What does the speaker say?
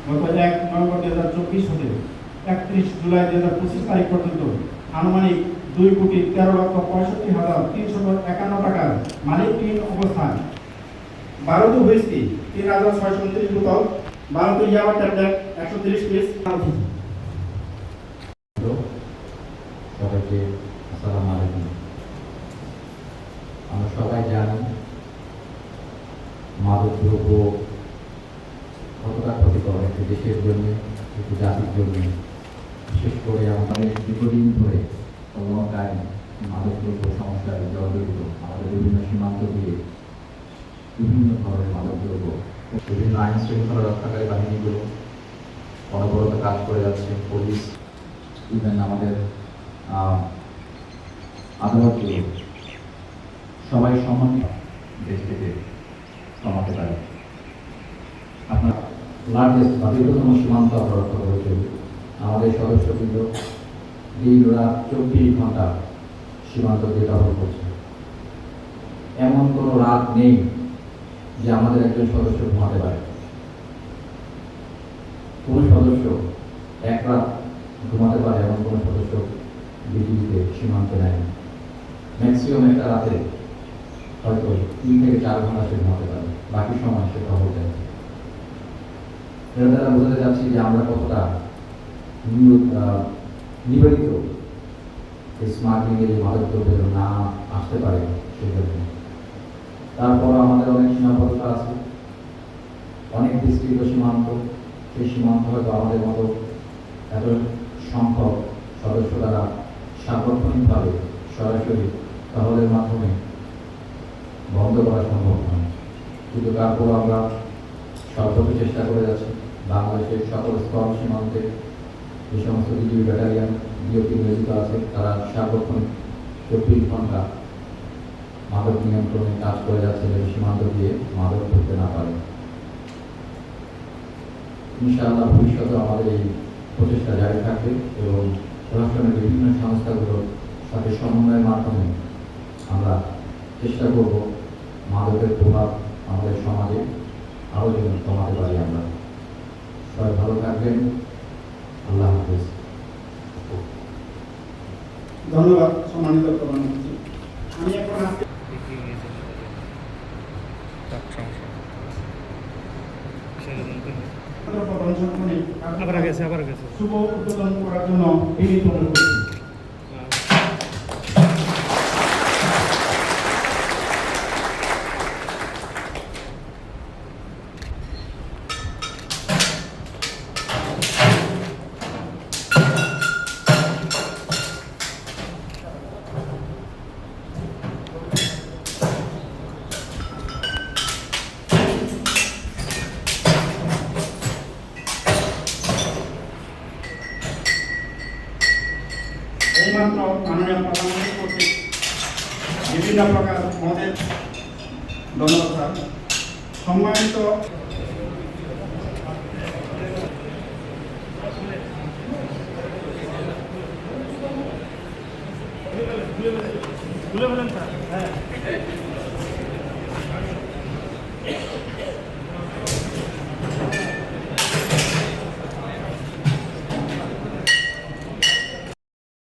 গত 1 নভেম্বর 2024 হতে 31 জুলাই 2025 তারিখ পর্যন্ত আনুমানিক 2,13,65,351 টাকার মালিকহীন অবস্থায় 12টি হুইস্কি 3,629 বোতল, 12টি ইয়াবা ট্যাবলেট 130 পিস। সবাইকে আসসালামু আলাইকুম। আমরা সবাই জানি মাদক দ্রব্য কতটা ক্ষতিকর একটি দেশের জন্য, একটি জাতির জন্য। বিশেষ করে আমাদের দীর্ঘদিন ধরে অবকায় মাদক দ্রব্য সমস্যায় জর্জরিত। আমাদের বিভিন্ন সীমান্ত দিয়ে বিভিন্ন ধরনের মাদক দ্রব্য, বিভিন্ন আইন শৃঙ্খলা রক্ষাকারী বাহিনীগুলো অনবরত কাজ করে যাচ্ছে। পুলিশ, ইভেন আমাদের আদালতগুলো সবাই সমন্বয় দেশ থেকে কমাতে পারে। আপনার লার্জেস্ট বা দীর্ঘতম সীমান্ত আমরা রক্ষা করেছে। আমাদের সদস্যবৃন্দ দিন রাত 24 ঘন্টা সীমান্ত দিয়ে টহল করছে। এমন কোনো রাত নেই যে আমাদের একজন সদস্য ঘুমাতে পারে। কোনো সদস্য এক রাত ঘুমাতে পারে এমন কোনো সদস্য বিজিবিতে সীমান্তে নেয়। ম্যাক্সিমাম একটা রাতে হয়তো 3 থেকে 4 ঘন্টা সে ঘুমাতে পারে, বাকি সময় সে টহল দেয়। এর দ্বারা বোঝাতে যাচ্ছি যে আমরা কতটা নিবেদিত স্মাগলিংয়ে যে মাদক দ্রব্যের না আসতে পারে সেজন্য। তারপর আমাদের অনেক সীমাবদ্ধতা আছে, অনেক বিস্তৃত সীমান্ত। সেই সীমান্ত হয়তো আমাদের মতো এত সংখ্যক সদস্য দ্বারা সাংগঠনিকভাবে সরাসরি টহলের মাধ্যমে বন্ধ করা সম্ভব নয়, কিন্তু তারপর আমরা সর্বোচ্চ চেষ্টা করে যাচ্ছি। বাংলাদেশের সকল স্তর সীমান্তে যে সমস্ত বিজিবি ব্যাটালিয়ান বিওপি নিয়োজিত আছে তারা সার্বক্ষণিক 24 ঘন্টা মাদক নিয়ন্ত্রণে কাজ করে যাচ্ছে, যেন সীমান্ত দিয়ে মাদক ধরতে না পারে। ইনশাআল্লাহ ভবিষ্যতে আমাদের এই প্রচেষ্টা জারি থাকবে এবং প্রশাসনের বিভিন্ন সংস্থাগুলোর সাথে সমন্বয়ের মাধ্যমে আমরা চেষ্টা করব মাদকের প্রভাব আমাদের সমাজে আরও যেন কমাতে পারি আমরা। সবাই ভালো থাকবেন। আল্লাহ হাফেজ। ধন্যবাদ সম্মানিত প্রধানমন্ত্রী। আমি এখন শুভ উদ্বোধন করার জন্য বিনীত অনুরোধ করছি। এইমাত্র মাননীয় প্রধানমন্ত্রী কর্তৃক বিভিন্ন প্রকার মদের ধন্যবাদ স্যার। সম্মানিত খুলে ফেলেন স্যার। হ্যাঁ।